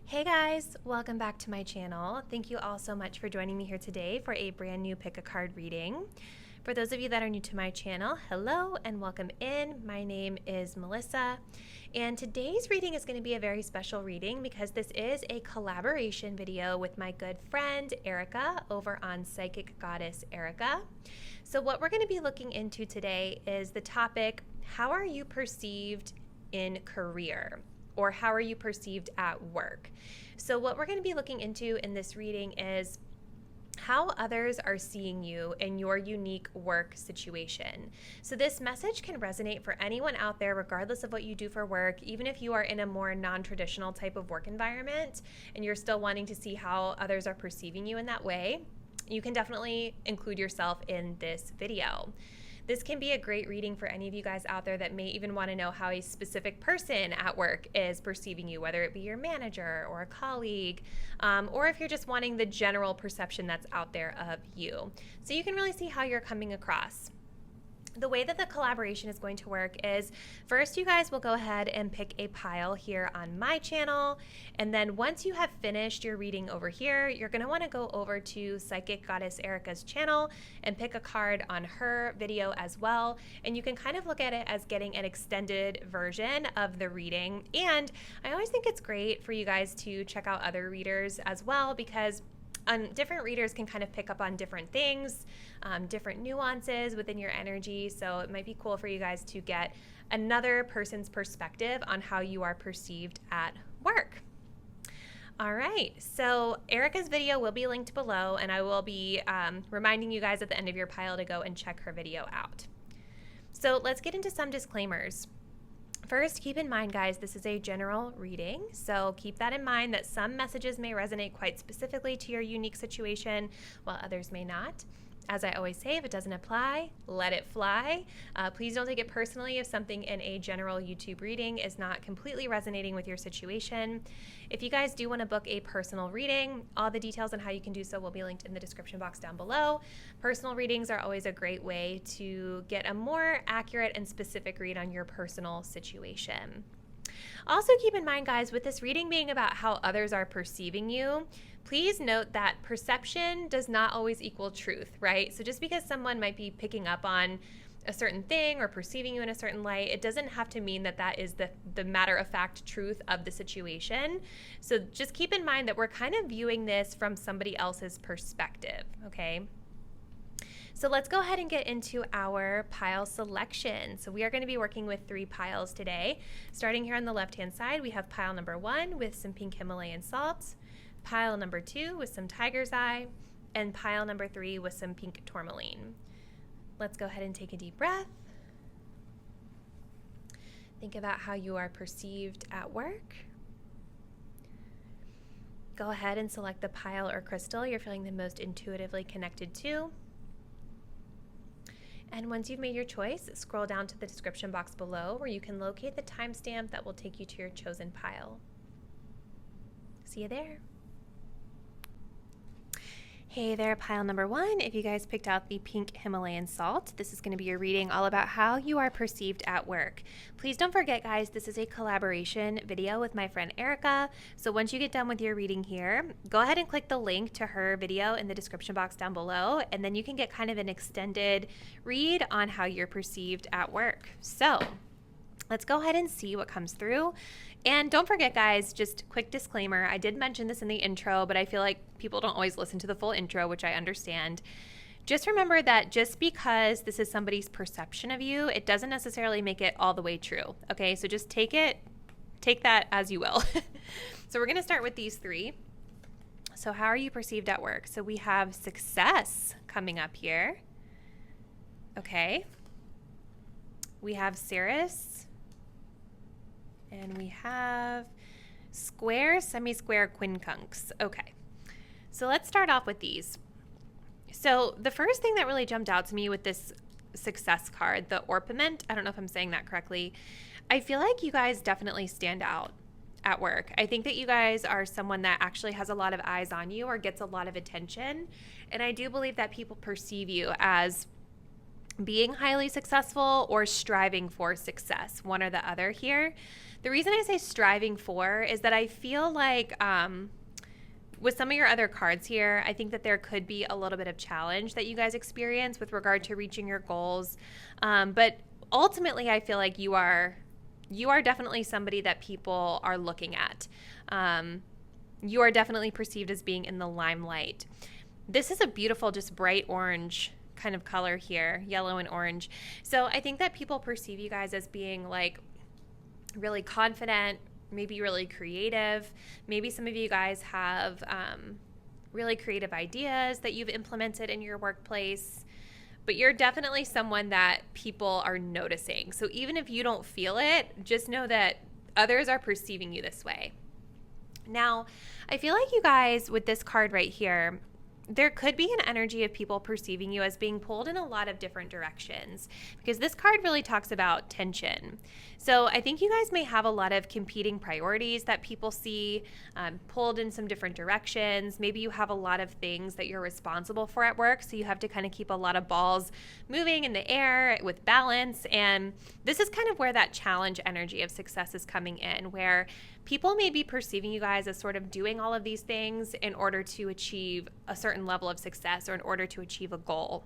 Hey guys, welcome back to my channel. Thank you all so much for joining me here today for a brand new pick a card reading. For those of you that are new to my channel, hello and welcome in. My name is Melissa, and today's reading is going to be a very special reading because this is a collaboration video with my good friend Erika over on Psychic Goddess Erika. So what we're going to be looking into today is the topic, how are you perceived in career? Or how are you perceived at work? So what we're going to be looking into in this reading is how others are seeing you in your unique work situation. So this message can resonate for anyone out there, regardless of what you do for work, even if you are in a more non-traditional type of work environment and you're still wanting to see how others are perceiving you in that way. You can definitely include yourself in this video. This can be a great reading for any of you guys out there that may even want to know how a specific person at work is perceiving you, whether it be your manager or a colleague, or if you're just wanting the general perception that's out there of you. So you can really see how you're coming across. The way that the collaboration is going to work is first you guys will go ahead and pick a pile here on my channel, and then once you have finished your reading over here, you're going to want to go over to Psychic Goddess Erika's channel and pick a card on her video as well, and you can kind of look at it as getting an extended version of the reading. And I always think it's great for you guys to check out other readers as well, because different readers can kind of pick up on different things, different nuances within your energy. So it might be cool for you guys to get another person's perspective on how you are perceived at work. All right, so Erika's video will be linked below, and I will be reminding you guys at the end of your pile to go and check her video out. So let's get into some disclaimers. First, keep in mind, guys, this is a general reading, so keep that in mind that some messages may resonate quite specifically to your unique situation, while others may not. As I always say, if it doesn't apply, let it fly. Please don't take it personally if something in a general YouTube reading is not completely resonating with your situation. If you guys do want to book a personal reading, all the details on how you can do so will be linked in the description box down below. Personal readings are always a great way to get a more accurate and specific read on your personal situation. Also keep in mind, guys, with this reading being about how others are perceiving you, please note that perception does not always equal truth, right? So just because someone might be picking up on a certain thing or perceiving you in a certain light, it doesn't have to mean that that is the matter-of-fact truth of the situation. So just keep in mind that we're kind of viewing this from somebody else's perspective, okay? So let's go ahead and get into our pile selection. So we are going to be working with 3 piles today. Starting here on the left-hand side, we have pile number 1 with some pink Himalayan salt, pile number 2 with some tiger's eye, and pile number 3 with some pink tourmaline. Let's go ahead and take a deep breath. Think about how you are perceived at work. Go ahead and select the pile or crystal you're feeling the most intuitively connected to. And once you've made your choice, scroll down to the description box below where you can locate the timestamp that will take you to your chosen pile. See you there. Hey there, pile number 1. If you guys picked out the pink Himalayan salt, this is going to be your reading all about how you are perceived at work. Please don't forget, guys, this is a collaboration video with my friend Erika. So once you get done with your reading here, go ahead and click the link to her video in the description box down below, and then you can get kind of an extended read on how you're perceived at work. So let's go ahead and see what comes through. And don't forget, guys, just quick disclaimer, I did mention this in the intro, but I feel like people don't always listen to the full intro, which I understand. Just remember that just because this is somebody's perception of you, it doesn't necessarily make it all the way true. Okay, so just take that as you will. So we're going to start with these 3. So how are you perceived at work? So we have success coming up here. Okay. We have Ceres. And we have square, semi-square quincunx. Okay, so let's start off with these. So the first thing that really jumped out to me with this success card, the orpiment, I don't know if I'm saying that correctly, I feel like you guys definitely stand out at work. I think that you guys are someone that actually has a lot of eyes on you or gets a lot of attention. And I do believe that people perceive you as being highly successful or striving for success, one or the other here. The reason I say striving for is that I feel like with some of your other cards here, I think that there could be a little bit of challenge that you guys experience with regard to reaching your goals. But ultimately, I feel like you are definitely somebody that people are looking at. You are definitely perceived as being in the limelight. This is a beautiful, just bright orange kind of color here, yellow and orange. So I think that people perceive you guys as being like really confident, maybe really creative. Maybe some of you guys have really creative ideas that you've implemented in your workplace, but you're definitely someone that people are noticing. So even if you don't feel it, just know that others are perceiving you this way. Now, I feel like you guys with this card right here, there could be an energy of people perceiving you as being pulled in a lot of different directions, because this card really talks about tension. So I think you guys may have a lot of competing priorities that people see pulled in some different directions. Maybe you have a lot of things that you're responsible for at work, so you have to kind of keep a lot of balls moving in the air with balance. And this is kind of where that challenge energy of success is coming in, where people may be perceiving you guys as sort of doing all of these things in order to achieve a certain level of success or in order to achieve a goal.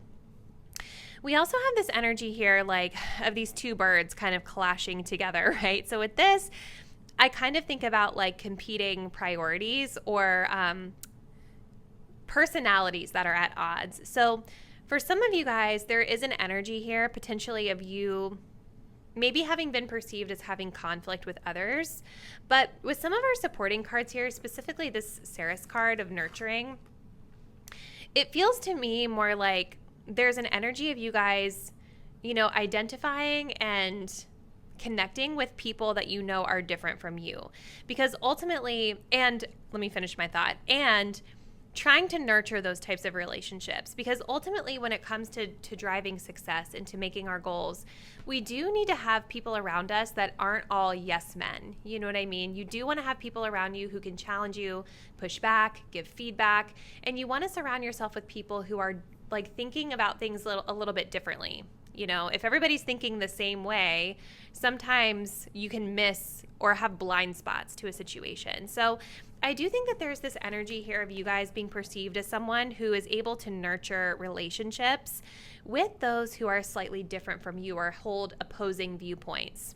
We also have this energy here, like of these two birds kind of clashing together, right? So with this, I kind of think about like competing priorities or personalities that are at odds. So for some of you guys, there is an energy here potentially of you maybe having been perceived as having conflict with others. But with some of our supporting cards here, specifically this Ceres card of nurturing, it feels to me more like there's an energy of you guys, you know, identifying and connecting with people that you know are different from you. Because ultimately, and let me finish my thought, and trying to nurture those types of relationships, because ultimately when it comes to driving success and to making our goals, we do need to have people around us that aren't all yes men. You know what I mean? You do want to have people around you who can challenge you, push back, give feedback, and you want to surround yourself with people who are like thinking about things a little bit differently. You know, if everybody's thinking the same way, sometimes you can miss or have blind spots to a situation. So I do think that there's this energy here of you guys being perceived as someone who is able to nurture relationships with those who are slightly different from you or hold opposing viewpoints.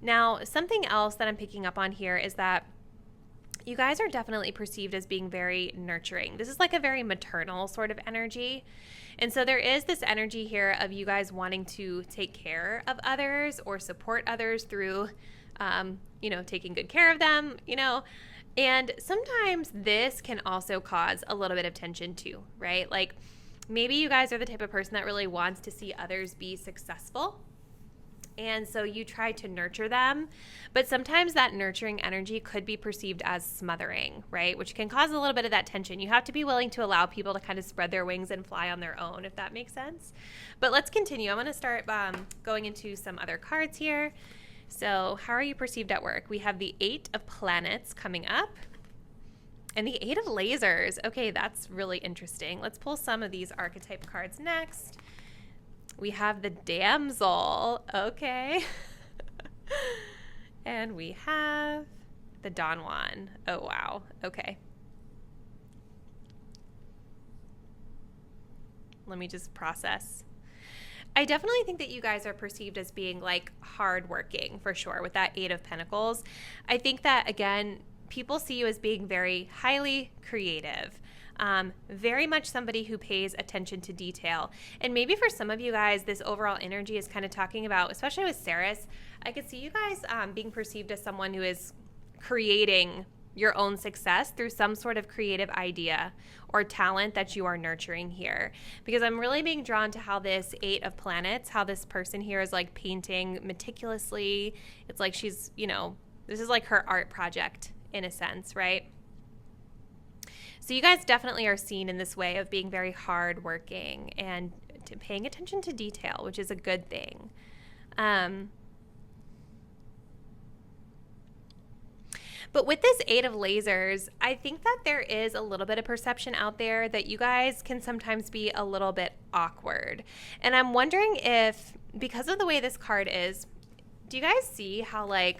Now, something else that I'm picking up on here is that you guys are definitely perceived as being very nurturing. This is like a very maternal sort of energy. And so there is this energy here of you guys wanting to take care of others or support others through, taking good care of them, And sometimes this can also cause a little bit of tension too, right? Like maybe you guys are the type of person that really wants to see others be successful. And so you try to nurture them, but sometimes that nurturing energy could be perceived as smothering, right? Which can cause a little bit of that tension. You have to be willing to allow people to kind of spread their wings and fly on their own, if that makes sense. But let's continue. I'm going to start going into some other cards here. So how are you perceived at work? We have the 8 of planets coming up and the 8 of lasers. Okay, that's really interesting. Let's pull some of these archetype cards next. We have the damsel. Okay. And we have the Don Juan. Oh, wow. Okay. Let me just process. I definitely think that you guys are perceived as being like hardworking for sure with that 8 of Pentacles. I think that, again, people see you as being very highly creative. Very much somebody who pays attention to detail. And maybe for some of you guys, this overall energy is kind of talking about, especially with Ceres, I could see you guys being perceived as someone who is creating your own success through some sort of creative idea or talent that you are nurturing here. Because I'm really being drawn to how this 8 of planets, how this person here is like painting meticulously. It's like she's, this is like her art project in a sense, right? So you guys definitely are seen in this way of being very hardworking and paying attention to detail, which is a good thing. But with this Eight of Lasers, I think that there is a little bit of perception out there that you guys can sometimes be a little bit awkward. And I'm wondering if, because of the way this card is, do you guys see how like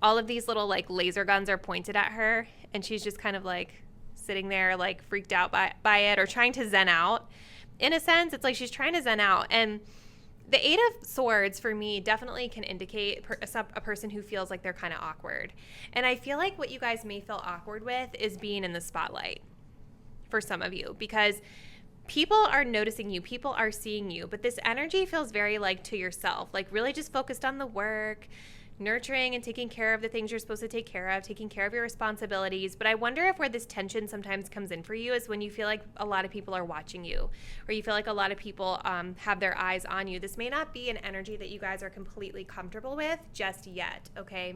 all of these little like laser guns are pointed at her and she's just kind of like sitting there like freaked out by it or trying to zen out? In a sense, it's like she's trying to zen out. And the Eight of Swords for me definitely can indicate a person who feels like they're kind of awkward. And I feel like what you guys may feel awkward with is being in the spotlight for some of you, because people are noticing you, people are seeing you, but this energy feels very like to yourself, like really just focused on the work, nurturing and taking care of the things you're supposed to take care of, taking care of your responsibilities. But I wonder if where this tension sometimes comes in for you is when you feel like a lot of people are watching you, or you feel like a lot of people have their eyes on you. This may not be an energy that you guys are completely comfortable with just yet, okay?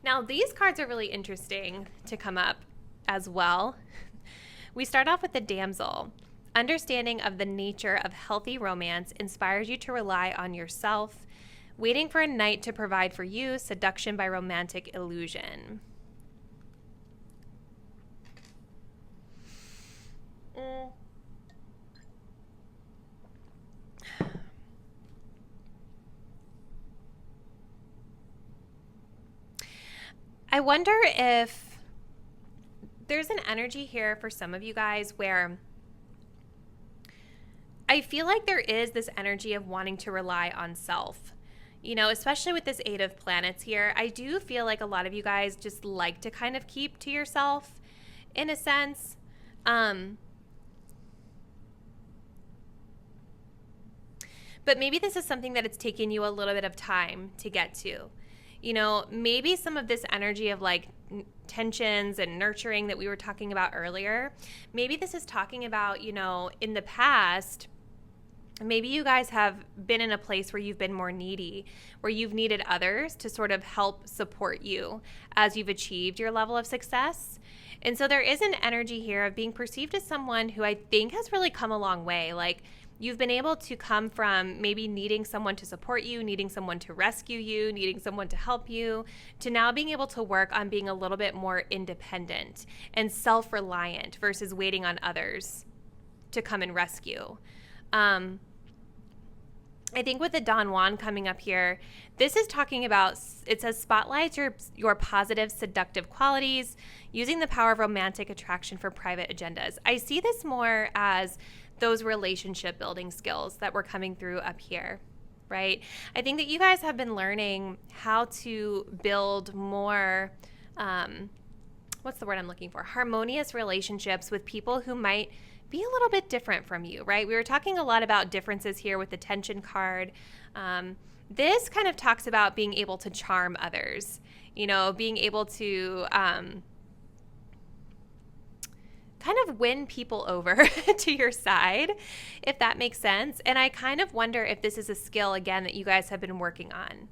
Now, these cards are really interesting to come up as well. We start off with the Damsel. Understanding of the nature of healthy romance inspires you to rely on yourself. Waiting for a knight to provide for you, seduction by romantic illusion. I wonder if there's an energy here for some of you guys where I feel like there is this energy of wanting to rely on self. You know, especially with this Eight of Planets here, I do feel like a lot of you guys just like to kind of keep to yourself in a sense. But maybe this is something that it's taken you a little bit of time to get to. You know, maybe some of this energy of like tensions and nurturing that we were talking about earlier, maybe this is talking about, you know, in the past, maybe you guys have been in a place where you've been more needy, where you've needed others to sort of help support you as you've achieved your level of success. And so there is an energy here of being perceived as someone who I think has really come a long way. Like you've been able to come from maybe needing someone to support you, needing someone to rescue you, needing someone to help you, to now being able to work on being a little bit more independent and self-reliant versus waiting on others to come and rescue. I think with the Don Juan coming up here, this is talking about, it says spotlights your positive seductive qualities, using the power of romantic attraction for private agendas. I see this more as those relationship building skills that were coming through up here, right? I think that you guys have been learning how to build more, what's the word I'm looking for? Harmonious relationships with people who might be a little bit different from you, right? We were talking a lot about differences here with the tension card. This kind of talks about being able to charm others, you know, being able to kind of win people over to your side, if that makes sense. And I kind of wonder if this is a skill, again, that you guys have been working on.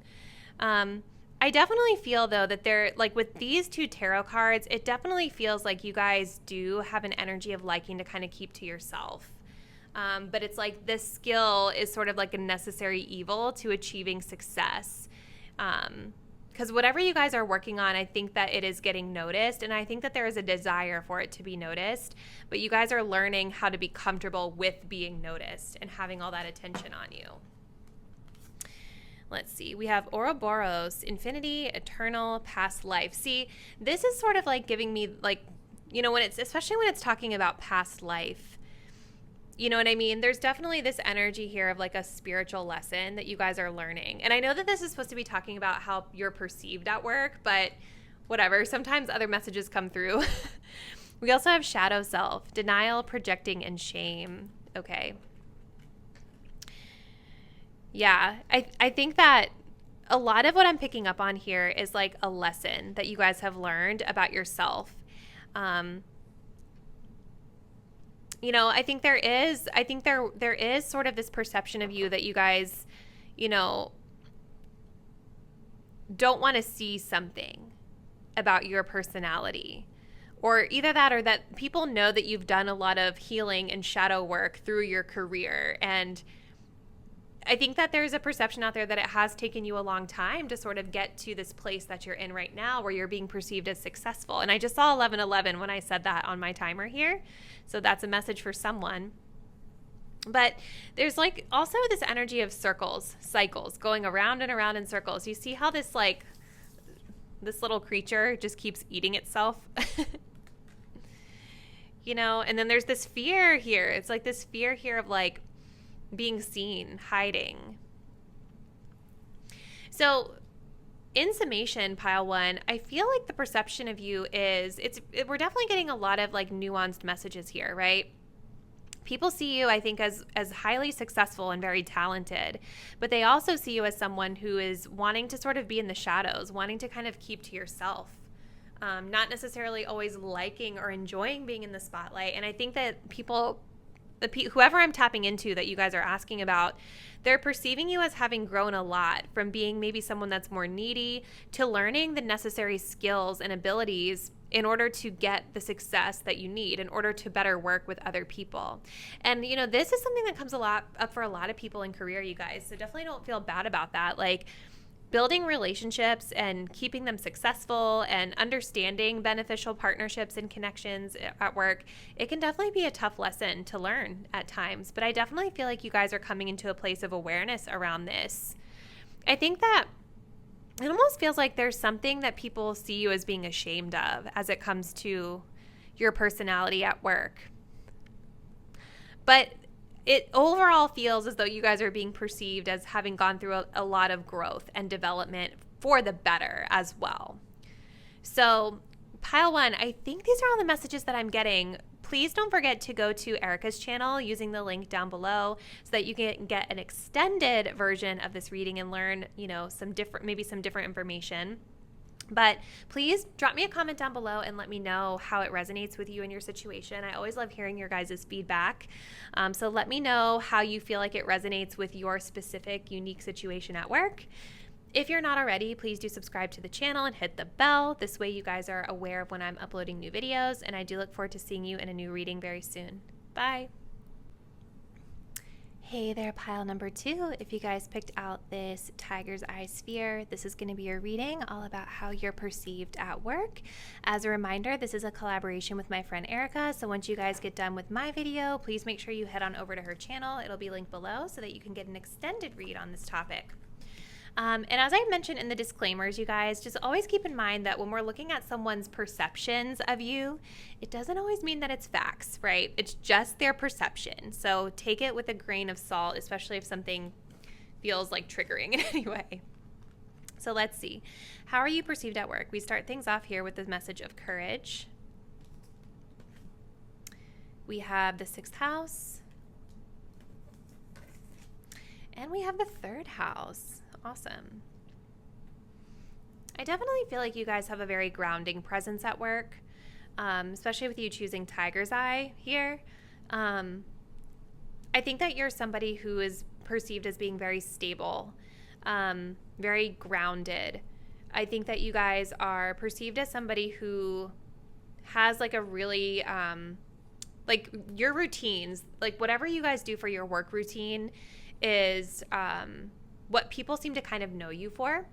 I definitely feel, though, that they're like with these two tarot cards, it definitely feels like you guys do have an energy of liking to kind of keep to yourself. But it's like this skill is sort of like a necessary evil to achieving success. Because whatever you guys are working on, I think that it is getting noticed. And I think that there is a desire for it to be noticed. But you guys are learning how to be comfortable with being noticed and having all that attention on you. Let's see. We have Ouroboros, infinity, eternal, past life. See, this is sort of like giving me like, you know, when it's, especially when it's talking about past life, you know what I mean? There's definitely this energy here of like a spiritual lesson that you guys are learning. And I know that this is supposed to be talking about how you're perceived at work, but whatever. Sometimes other messages come through. We also have shadow self, denial, projecting, and shame. Okay. Yeah, I think that a lot of what I'm picking up on here is like a lesson that you guys have learned about yourself. You know, I think there is sort of this perception of you that you guys, you know, don't want to see something about your personality. Or either that or that people know that you've done a lot of healing and shadow work through your career, and I think that there's a perception out there that it has taken you a long time to sort of get to this place that you're in right now where you're being perceived as successful. And I just saw 1111 when I said that on my timer here. So that's a message for someone. But there's like also this energy of cycles going around and around in circles. You see how this little creature just keeps eating itself? You know, and then there's this fear here. It's like this fear here of like being seen, hiding. So in summation, pile one, I feel like the perception of you is we're definitely getting a lot of like nuanced messages here, right? People see you, I think, as highly successful and very talented, but they also see you as someone who is wanting to sort of be in the shadows, wanting to kind of keep to yourself, not necessarily always liking or enjoying being in the spotlight. And I think that whoever I'm tapping into that you guys are asking about, they're perceiving you as having grown a lot from being maybe someone that's more needy to learning the necessary skills and abilities in order to get the success that you need, in order to better work with other people. And, you know, this is something that comes up for a lot of people in career, you guys. So definitely don't feel bad about that. Like, building relationships and keeping them successful and understanding beneficial partnerships and connections at work, it can definitely be a tough lesson to learn at times. But I definitely feel like you guys are coming into a place of awareness around this. I think that it almost feels like there's something that people see you as being ashamed of as it comes to your personality at work. But it overall feels as though you guys are being perceived as having gone through a lot of growth and development for the better as well. So pile one, I think these are all the messages that I'm getting. Please don't forget to go to Erika's channel using the link down below so that you can get an extended version of this reading and learn, you know, some different information. But please drop me a comment down below and let me know how it resonates with you and your situation. I always love hearing your guys' feedback. So let me know how you feel like it resonates with your specific, unique situation at work. If you're not already, please do subscribe to the channel and hit the bell. This way you guys are aware of when I'm uploading new videos, and I do look forward to seeing you in a new reading very soon. Bye. Hey there, pile number two. If you guys picked out this tiger's eye sphere, this is going to be a reading all about how you're perceived at work. As a reminder, this is a collaboration with my friend Erika, so once you guys get done with my video, please make sure you head on over to her channel. It'll be linked below so that you can get an extended read on this topic. And as I mentioned in the disclaimers, you guys, just always keep in mind that when we're looking at someone's perceptions of you, it doesn't always mean that it's facts, right? It's just their perception. So take it with a grain of salt, especially if something feels like triggering in any way. So let's see. How are you perceived at work? We start things off here with the message of courage. We have the 6th house. And we have the 3rd house. Awesome. I definitely feel like you guys have a very grounding presence at work, especially with you choosing tiger's eye here. I think that you're somebody who is perceived as being very stable, very grounded. I think that you guys are perceived as somebody who has like a really, like your routines, like whatever you guys do for your work routine is, what people seem to kind of know you for.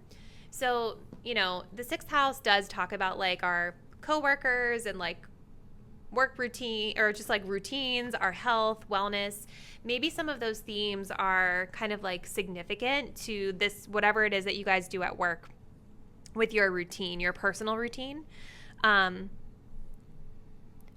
So, you know, the 6th house does talk about like our coworkers and like work routine, or just like routines, our health, wellness. Maybe some of those themes are kind of like significant to this, whatever it is that you guys do at work with your routine, your personal routine.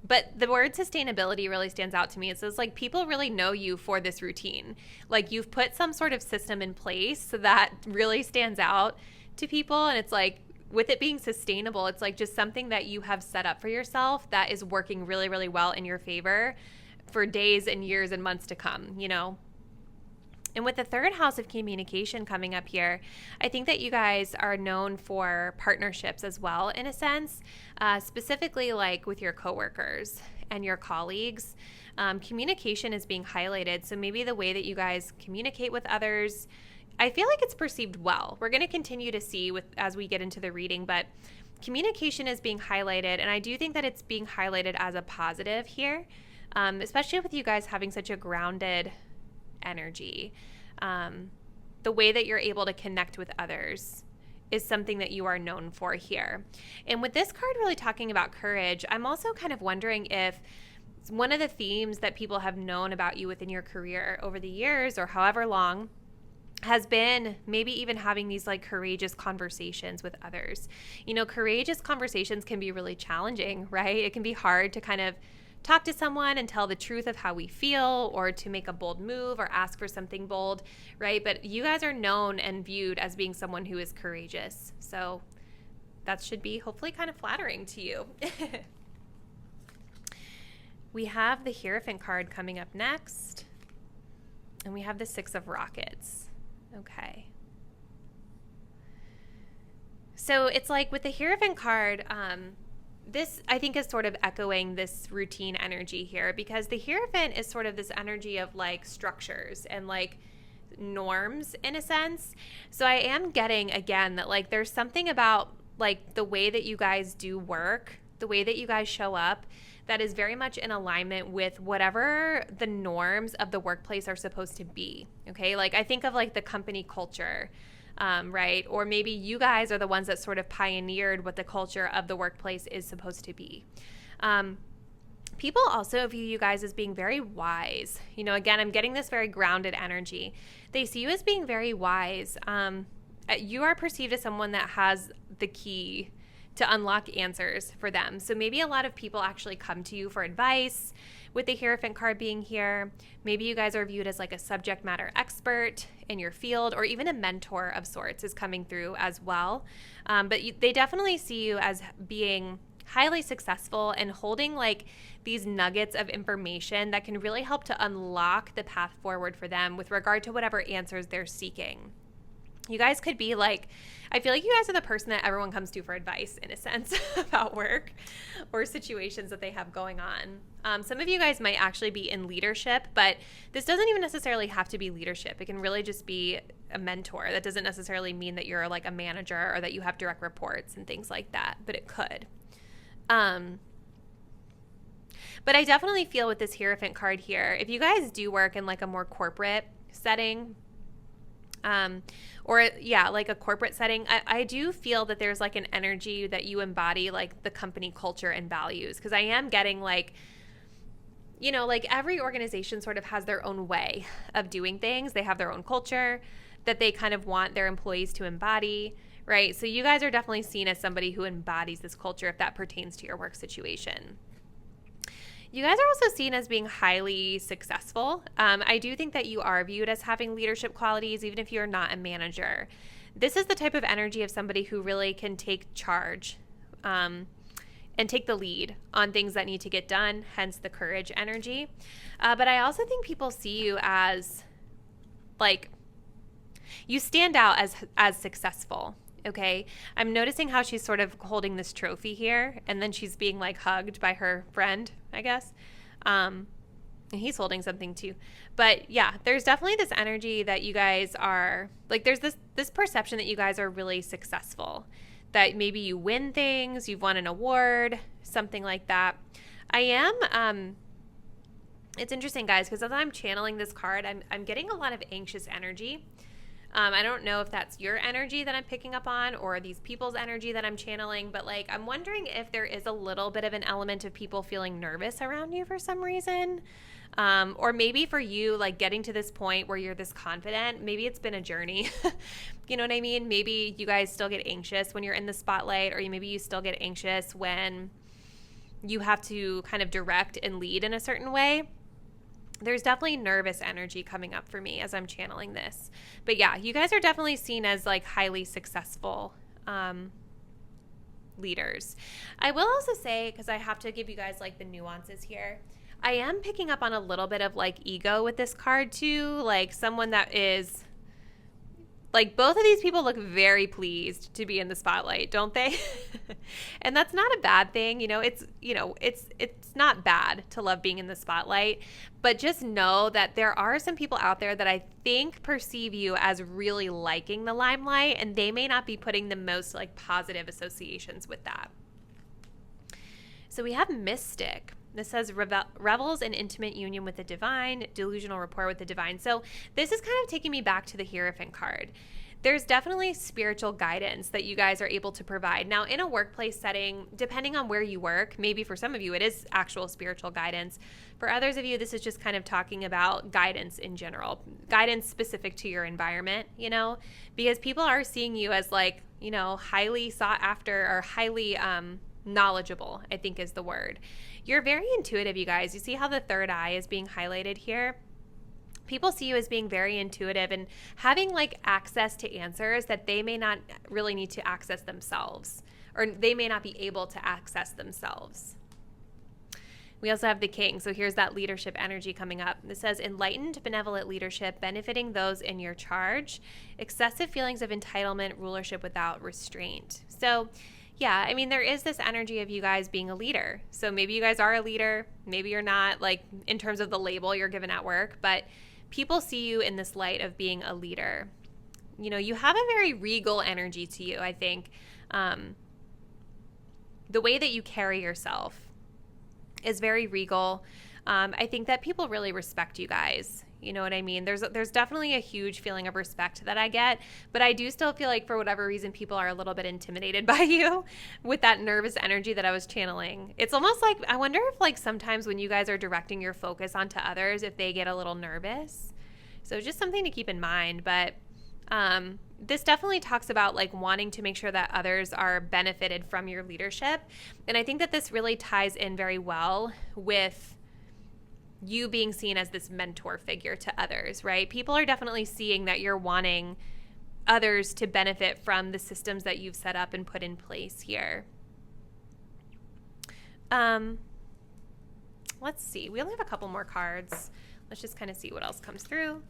But the word sustainability really stands out to me. It says like people really know you for this routine. Like you've put some sort of system in place so that really stands out to people. And it's like with it being sustainable, it's like just something that you have set up for yourself that is working really, really well in your favor for days and years and months to come, you know? And with the 3rd house of communication coming up here, I think that you guys are known for partnerships as well, in a sense, specifically like with your coworkers and your colleagues. Communication is being highlighted. So maybe the way that you guys communicate with others, I feel like it's perceived well. We're going to continue to see as we get into the reading, but communication is being highlighted. And I do think that it's being highlighted as a positive here, especially with you guys having such a grounded energy. The way that you're able to connect with others is something that you are known for here. And with this card really talking about courage, I'm also kind of wondering if one of the themes that people have known about you within your career over the years or however long has been maybe even having these like courageous conversations with others. You know, courageous conversations can be really challenging, right? It can be hard to kind of talk to someone and tell the truth of how we feel, or to make a bold move or ask for something bold, right? But you guys are known and viewed as being someone who is courageous. So that should be hopefully kind of flattering to you. We have the Hierophant card coming up next, and we have the Six of Rockets. Okay. So it's like with the Hierophant card, this, I think, is sort of echoing this routine energy here, because the Hierophant is sort of this energy of like structures and like norms in a sense. So I am getting again that like there's something about like the way that you guys do work, the way that you guys show up, that is very much in alignment with whatever the norms of the workplace are supposed to be. Okay, like I think of like the company culture. Right? Or maybe you guys are the ones that sort of pioneered what the culture of the workplace is supposed to be. People also view you guys as being very wise. You know, again, I'm getting this very grounded energy. They see you as being very wise. You are perceived as someone that has the key to unlock answers for them. So maybe a lot of people actually come to you for advice with the Hierophant card being here. Maybe you guys are viewed as like a subject matter expert in your field, or even a mentor of sorts is coming through as well. But they definitely see you as being highly successful and holding like these nuggets of information that can really help to unlock the path forward for them with regard to whatever answers they're seeking. You guys could be like, I feel like you guys are the person that everyone comes to for advice in a sense about work or situations that they have going on. Some of you guys might actually be in leadership, but this doesn't even necessarily have to be leadership. It can really just be a mentor. That doesn't necessarily mean that you're like a manager or that you have direct reports and things like that, but it could. But I definitely feel with this Hierophant card here, if you guys do work in like a more corporate setting, like a corporate setting, I do feel that there's like an energy that you embody like the company culture and values, because I am getting like, you know, like every organization sort of has their own way of doing things. They have their own culture that they kind of want their employees to embody, right? So you guys are definitely seen as somebody who embodies this culture if that pertains to your work situation. You guys are also seen as being highly successful. I do think that you are viewed as having leadership qualities, even if you're not a manager. This is the type of energy of somebody who really can take charge and take the lead on things that need to get done, hence the courage energy. But I also think people see you as, like, you stand out as successful. Okay, I'm noticing how she's sort of holding this trophy here, and then she's being like hugged by her friend, I guess. And he's holding something too. But yeah, there's definitely this energy that you guys are, like, there's this perception that you guys are really successful, that maybe you win things, you've won an award, something like that. I am, it's interesting, guys, because as I'm channeling this card, I'm getting a lot of anxious energy. I don't know if that's your energy that I'm picking up on or these people's energy that I'm channeling, but like I'm wondering if there is a little bit of an element of people feeling nervous around you for some reason. Or maybe for you, like getting to this point where you're this confident, maybe it's been a journey. You know what I mean? Maybe you guys still get anxious when you're in the spotlight, or maybe you still get anxious when you have to kind of direct and lead in a certain way. There's definitely nervous energy coming up for me as I'm channeling this. But yeah, you guys are definitely seen as like highly successful leaders. I will also say, because I have to give you guys like the nuances here, I am picking up on a little bit of like ego with this card too. Like someone that is, like, both of these people look very pleased to be in the spotlight, don't they? And that's not a bad thing. It's not bad to love being in the spotlight, but just know that there are some people out there that I think perceive you as really liking the limelight, and they may not be putting the most like positive associations with that. So we have Mystic. This says revels in intimate union with the divine, delusional rapport with the divine. So this is kind of taking me back to the Hierophant card. There's definitely spiritual guidance that you guys are able to provide. Now, in a workplace setting, depending on where you work, maybe for some of you it is actual spiritual guidance. For others of you, this is just kind of talking about guidance in general, guidance specific to your environment, you know, because people are seeing you as like, you know, highly sought after or highly knowledgeable, I think is the word. You're very intuitive, you guys. You see how the third eye is being highlighted here? People see you as being very intuitive and having like access to answers that they may not really need to access themselves, or they may not be able to access themselves. We also have the King. So here's that leadership energy coming up. This says enlightened, benevolent leadership, benefiting those in your charge, excessive feelings of entitlement, rulership without restraint. So yeah, I mean, there is this energy of you guys being a leader. So maybe you guys are a leader, maybe you're not, like in terms of the label you're given at work, but people see you in this light of being a leader. You know, you have a very regal energy to you, I think. The way that you carry yourself is very regal. I think that people really respect you guys. You know what I mean? There's definitely a huge feeling of respect that I get, but I do still feel like for whatever reason, people are a little bit intimidated by you with that nervous energy that I was channeling. It's almost like, I wonder if like sometimes when you guys are directing your focus onto others, if they get a little nervous. So just something to keep in mind. But this definitely talks about like wanting to make sure that others are benefited from your leadership. And I think that this really ties in very well with you being seen as this mentor figure to others, right? People are definitely seeing that you're wanting others to benefit from the systems that you've set up and put in place here. Let's see. We only have a couple more cards. Let's just kind of see what else comes through.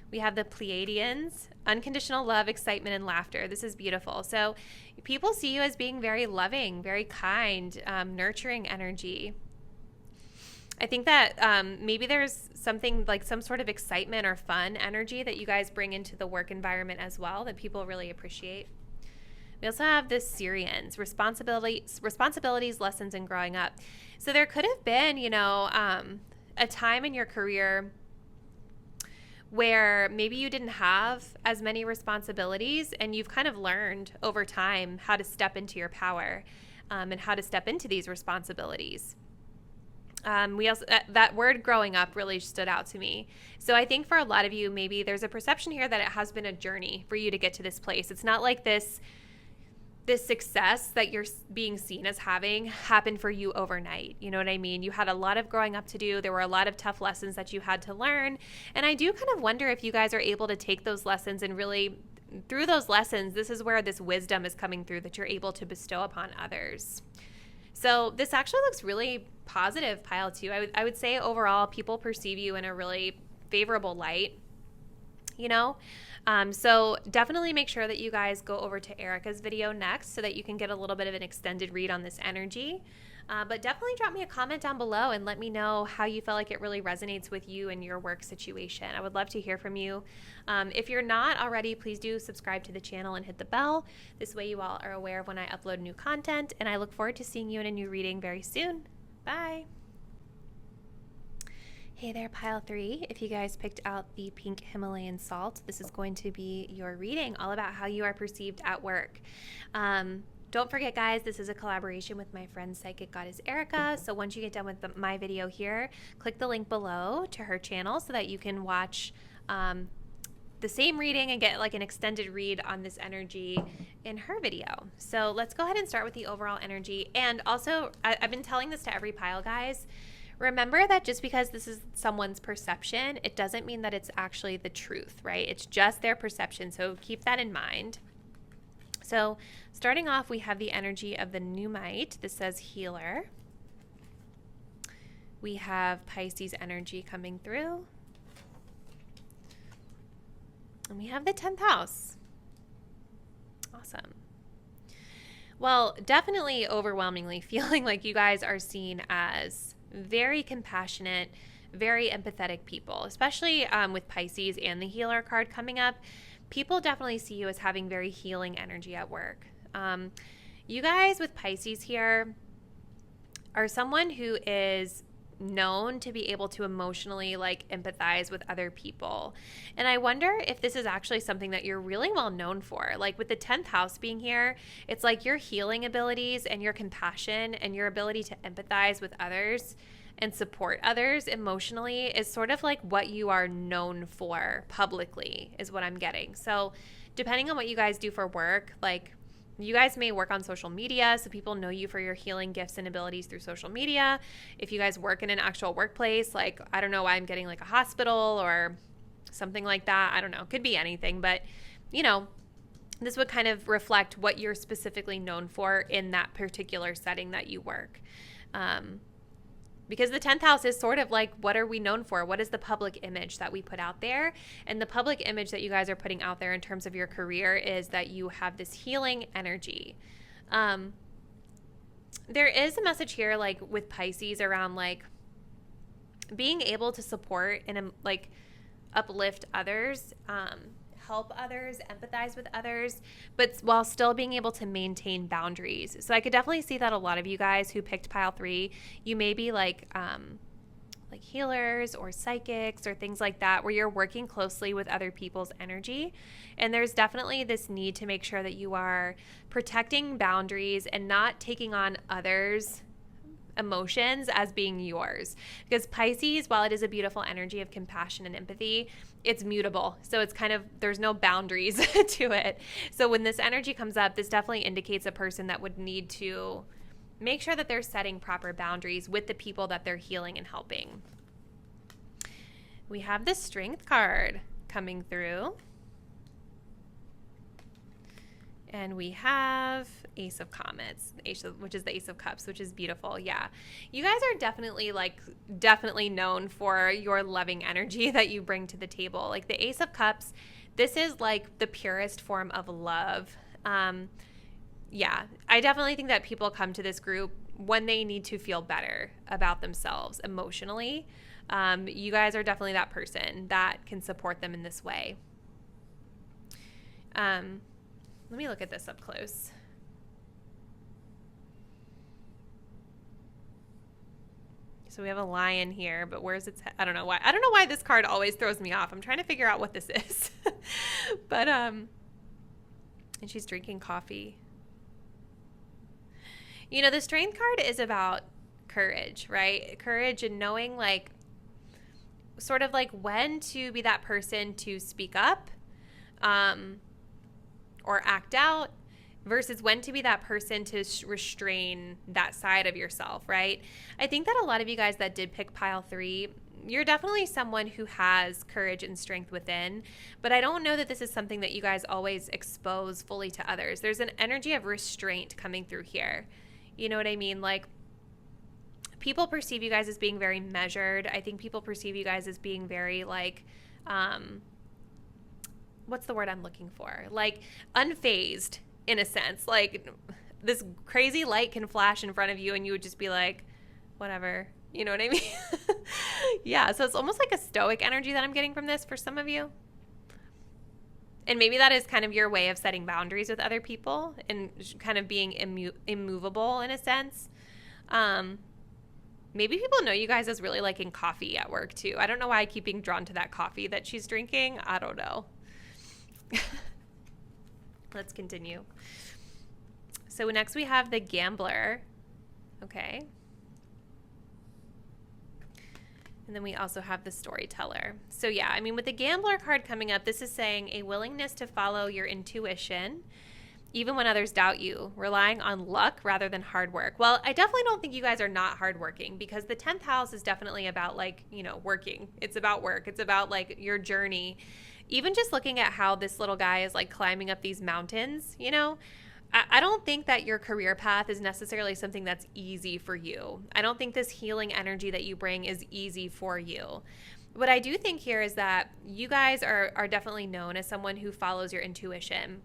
We have the Pleiadians, unconditional love, excitement, and laughter. This is beautiful. So people see you as being very loving, very kind, nurturing energy. I think that maybe there's something like some sort of excitement or fun energy that you guys bring into the work environment as well that people really appreciate. We also have the Syrians, responsibilities, lessons, and growing up. So there could have been, you know, a time in your career where maybe you didn't have as many responsibilities and you've kind of learned over time how to step into your power and how to step into these responsibilities. We also that word growing up really stood out to me. So I think for a lot of you, maybe there's a perception here that it has been a journey for you to get to this place. It's not like this success that you're being seen as having happened for you overnight. You know what I mean? You had a lot of growing up to do. There were a lot of tough lessons that you had to learn. And I do kind of wonder if you guys are able to take those lessons and really, through those lessons, this is where this wisdom is coming through that you're able to bestow upon others. So this actually looks really positive, pile 2. I would say overall people perceive you in a really favorable light, you know? So definitely make sure that you guys go over to Erika's video next so that you can get a little bit of an extended read on this energy. But definitely drop me a comment down below and let me know how you feel like it really resonates with you and your work situation. I would love to hear from you. If you're not already, please do subscribe to the channel and hit the bell. This way you all are aware of when I upload new content, and I look forward to seeing you in a new reading very soon. Bye. Hey there, pile 3. If you guys picked out the pink Himalayan salt, this is going to be your reading all about how you are perceived at work. Don't forget, guys, this is a collaboration with my friend Psychic Goddess Erika. So once you get done with my video here, click the link below to her channel so that you can watch the same reading and get like an extended read on this energy in her video. So let's go ahead and start with the overall energy. And also, I've been telling this to every pile, guys. Remember that just because this is someone's perception, it doesn't mean that it's actually the truth, right? It's just their perception. So keep that in mind. So starting off, we have the energy of the Numite. This says healer. We have Pisces energy coming through. And we have the 10th house. Awesome. Well, definitely overwhelmingly feeling like you guys are seen as very compassionate, very empathetic people, especially with Pisces and the healer card coming up. People definitely see you as having very healing energy at work. You guys with Pisces here are someone who is known to be able to emotionally like empathize with other people. And I wonder if this is actually something that you're really well known for. Like with the 10th house being here, it's like your healing abilities and your compassion and your ability to empathize with others and support others emotionally is sort of like what you are known for publicly, is what I'm getting. So depending on what you guys do for work, like you guys may work on social media, so people know you for your healing gifts and abilities through social media. If you guys work in an actual workplace, like I don't know why I'm getting like a hospital or something like that. I don't know. It could be anything, but you know, this would kind of reflect what you're specifically known for in that particular setting that you work. Because the 10th house is sort of like, what are we known for? What is the public image that we put out there? And the public image that you guys are putting out there in terms of your career is that you have this healing energy. There is a message here, like with Pisces, around like being able to support and like uplift others, help others, empathize with others, but while still being able to maintain boundaries. So I could definitely see that a lot of you guys who picked pile 3, you may be like healers or psychics or things like that, where you're working closely with other people's energy. And there's definitely this need to make sure that you are protecting boundaries and not taking on others' emotions as being yours. Because Pisces, while it is a beautiful energy of compassion and empathy, it's mutable. So it's kind of, there's no boundaries to it. So when this energy comes up, this definitely indicates a person that would need to make sure that they're setting proper boundaries with the people that they're healing and helping. We have the Strength card coming through. And we have Ace of Comets, which is the Ace of Cups, which is beautiful. Yeah. You guys are definitely known for your loving energy that you bring to the table. Like the Ace of Cups, this is like the purest form of love. Yeah, I definitely think that people come to this group when they need to feel better about themselves emotionally. You guys are definitely that person that can support them in this way. Let me look at this up close. So we have a lion here, but where's its head? I don't know why. I don't know why this card always throws me off. I'm trying to figure out what this is. But, and she's drinking coffee. You know, the Strength card is about courage, right? Courage and knowing, like, sort of like when to be that person to speak up, or act out, versus when to be that person to restrain that side of yourself, right? I think that a lot of you guys that did pick pile 3, you're definitely someone who has courage and strength within, but I don't know that this is something that you guys always expose fully to others. There's an energy of restraint coming through here. You know what I mean? Like, people perceive you guys as being very measured. I think people perceive you guys as being very, like, what's the word I'm looking for? Like, unfazed, in a sense. Like, this crazy light can flash in front of you and you would just be like, whatever. You know what I mean? Yeah, so it's almost like a stoic energy that I'm getting from this for some of you. And maybe that is kind of your way of setting boundaries with other people and kind of being immovable in a sense. Maybe people know you guys as really liking coffee at work too. I don't know why I keep being drawn to that coffee that she's drinking. I don't know. Let's continue. So next we have the Gambler. Okay. And then we also have the Storyteller. So yeah, I mean, with the Gambler card coming up, this is saying a willingness to follow your intuition, even when others doubt you, relying on luck rather than hard work. Well, I definitely don't think you guys are not hardworking, because the 10th house is definitely about, like, you know, working. It's about work. It's about, like, your journey. Even just looking at how this little guy is, like, climbing up these mountains, you know, I don't think that your career path is necessarily something that's easy for you. I don't think this healing energy that you bring is easy for you. What I do think here is that you guys are definitely known as someone who follows your intuition.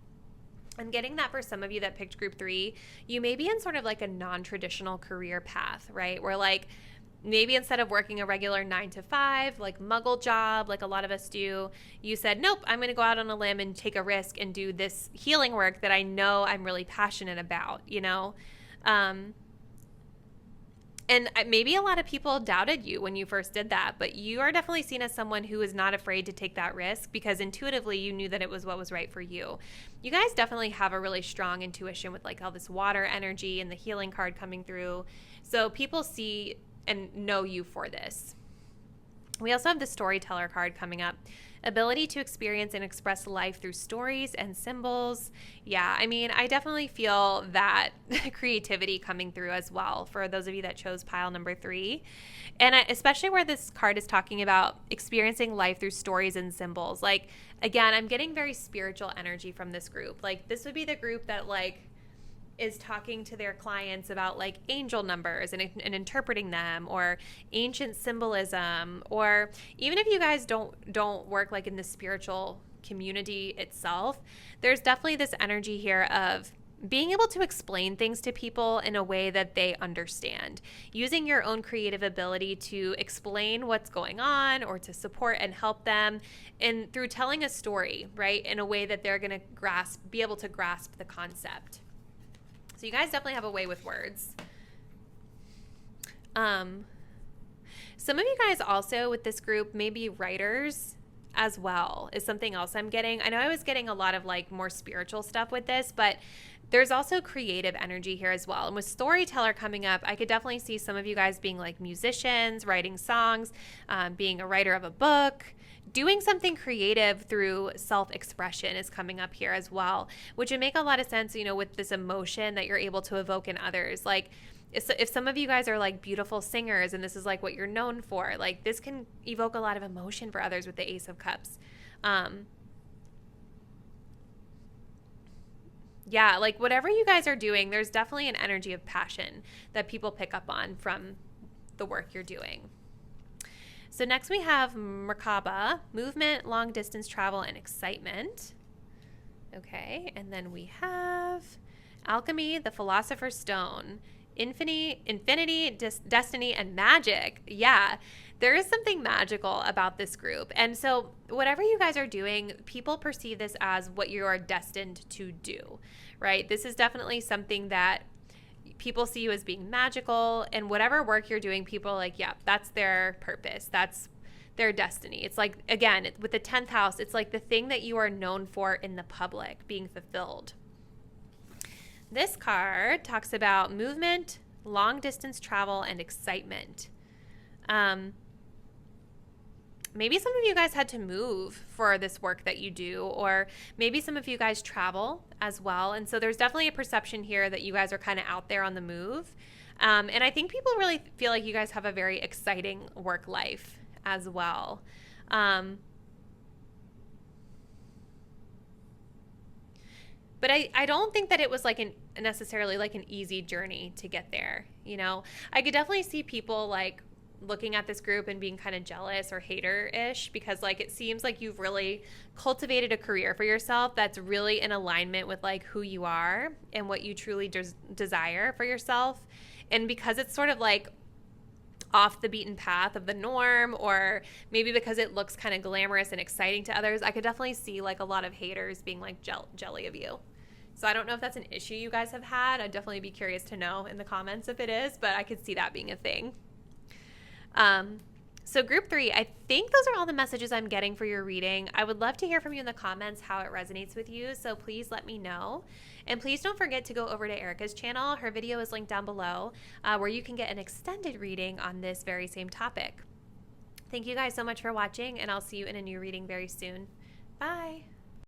I'm getting that for some of you that picked group 3, you may be in sort of like a non-traditional career path, right? Where, like, maybe instead of working a regular 9 to 5, like muggle job, like a lot of us do, you said, nope, I'm going to go out on a limb and take a risk and do this healing work that I know I'm really passionate about, you know? And And maybe a lot of people doubted you when you first did that, but you are definitely seen as someone who is not afraid to take that risk because intuitively you knew that it was what was right for you. You guys definitely have a really strong intuition with like all this water energy and the healing card coming through. So people see and know you for this. We also have the storyteller card coming up. Ability to experience and express life through stories and symbols. Yeah, I mean, I definitely feel that creativity coming through as well for those of you that chose pile number 3. And especially where this card is talking about experiencing life through stories and symbols. Like, again, I'm getting very spiritual energy from this group. Like, this would be the group that, like, is talking to their clients about like angel numbers and interpreting them, or ancient symbolism, or even if you guys don't work like in the spiritual community itself, there's definitely this energy here of being able to explain things to people in a way that they understand, using your own creative ability to explain what's going on or to support and help them, and through telling a story, right, in a way that they're going to be able to grasp the concept. So you guys definitely have a way with words. Some of you guys also with this group may be writers as well, is something else I'm getting. I know I was getting a lot of like more spiritual stuff with this, but there's also creative energy here as well. And with storyteller coming up, I could definitely see some of you guys being like musicians, writing songs, being a writer of a book. Doing something creative through self-expression is coming up here as well, which would make a lot of sense, you know, with this emotion that you're able to evoke in others. Like if some of you guys are like beautiful singers and this is like what you're known for, like this can evoke a lot of emotion for others with the Ace of Cups. Yeah, like whatever you guys are doing, there's definitely an energy of passion that people pick up on from the work you're doing. So next we have Merkaba, movement, long distance travel, and excitement. Okay, and then we have alchemy, the philosopher's stone, infinity, destiny, and magic. Yeah, there is something magical about this group. And so whatever you guys are doing, people perceive this as what you are destined to do, right? This is definitely something that people see you as being magical, and whatever work you're doing, people are like, yeah, that's their purpose. That's their destiny. It's like, again, with the 10th house, it's like the thing that you are known for in the public being fulfilled. This card talks about movement, long distance travel, and excitement. Maybe some of you guys had to move for this work that you do, or maybe some of you guys travel as well. And so there's definitely a perception here that you guys are kind of out there on the move. And I think people really feel like you guys have a very exciting work life as well. But I don't think that it was like necessarily like an easy journey to get there. You know, I could definitely see people like looking at this group and being kind of jealous or hater-ish, because like it seems like you've really cultivated a career for yourself that's really in alignment with like who you are and what you truly desire for yourself. And because it's sort of like off the beaten path of the norm, or maybe because it looks kind of glamorous and exciting to others, I could definitely see like a lot of haters being like jelly of you. So I don't know if that's an issue you guys have had. I'd definitely be curious to know in the comments if it is, but I could see that being a thing. So group 3, I think those are all the messages I'm getting for your reading. I would love to hear from you in the comments how it resonates with you, so please let me know. And please don't forget to go over to Erika's channel. Her video is linked down below, where you can get an extended reading on this very same topic. Thank you guys so much for watching, and I'll see you in a new reading very soon. Bye!